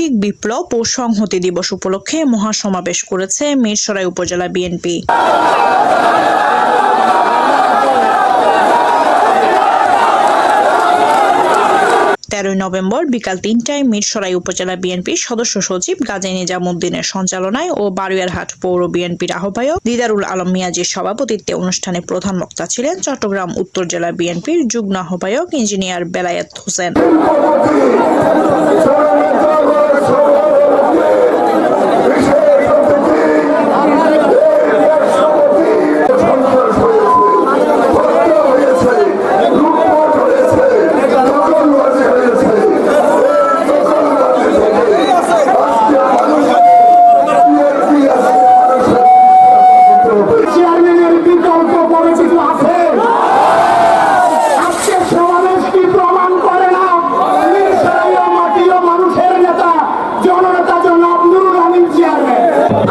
বৈশ্বিক বিপ্লব ও সংহতি দিবস উপলক্ষে মহাসমাবেশ করেছে মিরসরাই উপজেলা বিএনপি। 13 নভেম্বর বিকাল 3টায় মিরসরাই উপজেলা বিএনপির সদস্য সচিব গাজী নিজামুদ্দিনের সঞ্চালনায় ও বারুইয়ারহাট পৌর বিএনপির আহ্বায়ক দিদারুল আলম মিয়াজির সভাপতিত্বে অনুষ্ঠানে প্রধান বক্তা ছিলেন চট্টগ্রাম উত্তর জেলা বিএনপির যুগ্ম আহ্বায়ক ইঞ্জিনিয়ার বেলায়েত হোসেন।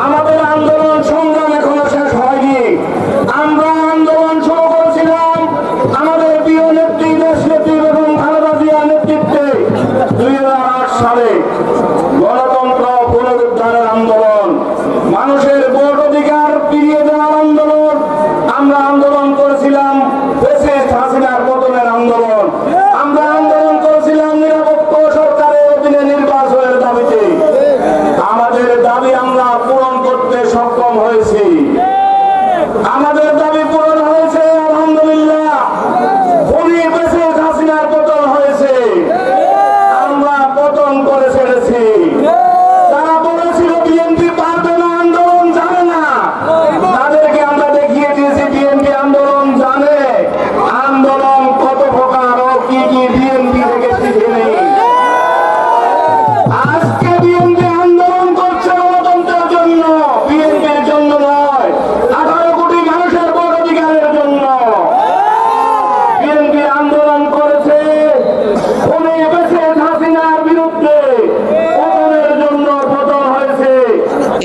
আমাদের আন্দোলন সংগ্রাম এখনো শেষ হয়নি। আমরা আন্দোলন শুরু করেছিলাম আমাদের প্রিয় নেত্রী দেশ নেত্রী এবং খালেদা জিয়ার নেতৃত্বে 2008 সালে গণতন্ত্র পুনরুদ্ধারের আন্দোলন, মানুষের ভোট অধিকার ফিরিয়ে দেওয়ার আন্দোলন। আমরা আন্দোলন করেছিলাম ফ্যাসিস্ট হাসিনার পতনের আন্দোলন। আমরা আন্দোলন করেছিলাম নিরপেক্ষ সরকারের অধীনে নির্বাচনের দাবিতে। আমাদের দাবি আমরা পূরণ করতে সক্ষম হয়েছি। আমাদের দাবি পূরণ হয়েছে, আলহামদুলিল্লাহ। ফ্যাসিস্ট হাসিনার পতন হয়েছে, আমরা পতন করে ছেড়েছি। তারা বলেছিল বিএনপি পারবে না, আন্দোলন জানে না, তাদেরকে আমরা দেখিয়ে দিয়েছি বিএনপি আন্দোলন জানে। আন্দোলন কত প্রকার ও কি কি বিএনপি থেকে শিখে নেই। আজকে বিএনপি আন্দোলন করছে গণতন্ত্রের জন্য, বিএনপির জন্য নয়, 18 কোটি মানুষের ভোট অধিকারের জন্য। বিএনপি আন্দোলন করেছে ফ্যাসিস্ট হাসিনার বিরুদ্ধে, পতনের জন্য পতন হয়েছে।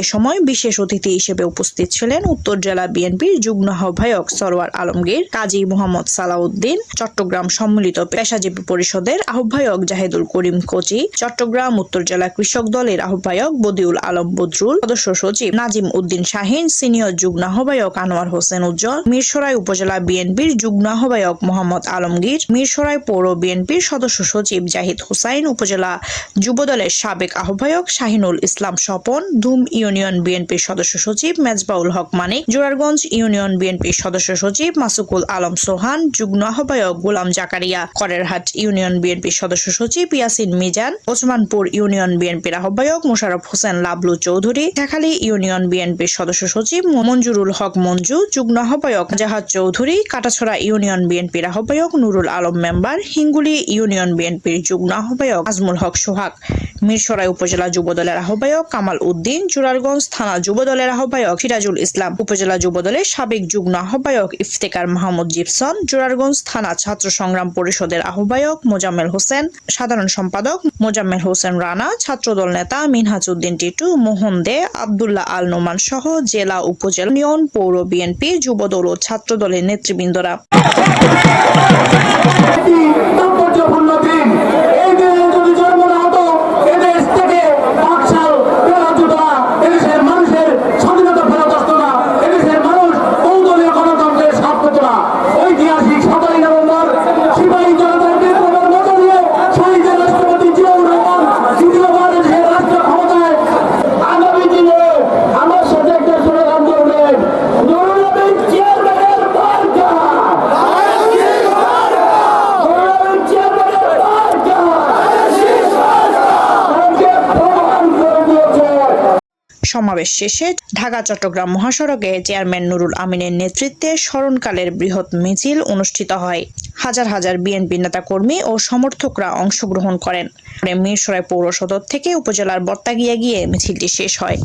এ সময় বিশেষ অতিথি হিসেবে উপস্থিত ছিলেন উত্তর জেলা বিএনপির যুগ্ম আহ্বায়ক সরওয়ার আলমগীর, কাজী মোহাম্মদ সালাউদ্দিন, চট্টগ্রাম সম্মিলিত পেশাজীবী পরিষদের আহ্বায়ক জাহেদুল করিম কোচি, চট্টগ্রাম উত্তর জেলা কৃষক দলের আহ্বায়ক বদিউল আলম বদরুল, সদস্য সচিব নাজিম উদ্দিন শাহিন, সিনিয়র যুগ্ম আহ্বায়ক আনোয়ার হোসেন উজ্জ্বল, মিরসরাই উপজেলা বিএনপির যুগ্ম আহ্বায়ক মোহাম্মদ আলমগীর, মিরসরাই পৌর বিএনপির সদস্য সচিব জাহিদ হুসাইন, উপজেলা যুবদলের সাবেক আহ্বায়ক শাহিনুল ইসলাম স্বপন, ধুম ইউনিয়ন বিএনপির সদস্য সচিব মেজবাউল হক মানিক, জোরারগঞ্জ ইউনিয়ন বিএনপির সদস্য সচিব মাসুকুল আলম সোহান, যুগ্ম আহ্বায়ক গোলাম জাকারিয়া, করেরহাট ইউনিয়ন বিএনপির সদস্য সচিব ইয়াসিন মিজান, ওসমানপুর ইউনিয়ন বিএনপির আহ্বায়ক মোশাররফ হোসেন লাবলু চৌধুরী, শেখালী ইউনিয়ন বিএনপির সদস্য সচিব মঞ্জুরুল হক মঞ্জু, যুগ্ম আহ্বায়ক জাহাদ চৌধুরী, কাটাছড়া ইউনিয়ন বিএনপির আহ্বায়ক নুরুল আলম মেম্বার, হিঙ্গুলি ইউনিয়ন বিএনপির যুগ্ম আহ্বায়ক আজমুল হক সোহাগ, মিরসরাই উপজেলা যুবদলের আহ্বায়ক কামাল উদ্দিন, জোরারগঞ্জ থানা যুবদলের আহ্বায়ক সিরাজুল ইসলাম, উপজেলা যুবদলের সাবেক যুগ্ম আহ্বায়ক ইফতেকার মাহমুদ জিপসন, জোরারগঞ্জ থানা ছাত্র সংগ্রাম পরিষদের আহ্বায়ক মোজাম্মেল হোসেন, সাধারণ সম্পাদক মোজাম্মেল হোসেন রানা, ছাত্রদল নেতা মিনহাজ উদ্দিন টিটু, মোহন দে, আব্দুল্লাহ আল নোমান সহ জেলা, উপজেলা, ইউনিয়ন, পৌর বিএনপি, যুবদল ও ছাত্রদলের নেতৃবৃন্দরা। সমাবেশ শেষে ঢাকা চট্টগ্রাম মহাসড়কে চেয়ারম্যান নুরুল আমিনের নেতৃত্বে স্মরণকালের বৃহৎ মিছিল অনুষ্ঠিত হয়। হাজার হাজার বিএনপি নেতাকর্মী ও সমর্থকরা অংশগ্রহণ করেন। মিরসরাই পৌর সদর থেকে উপজেলার বর্তাগিয়া গিয়ে মিছিলটি শেষ হয়।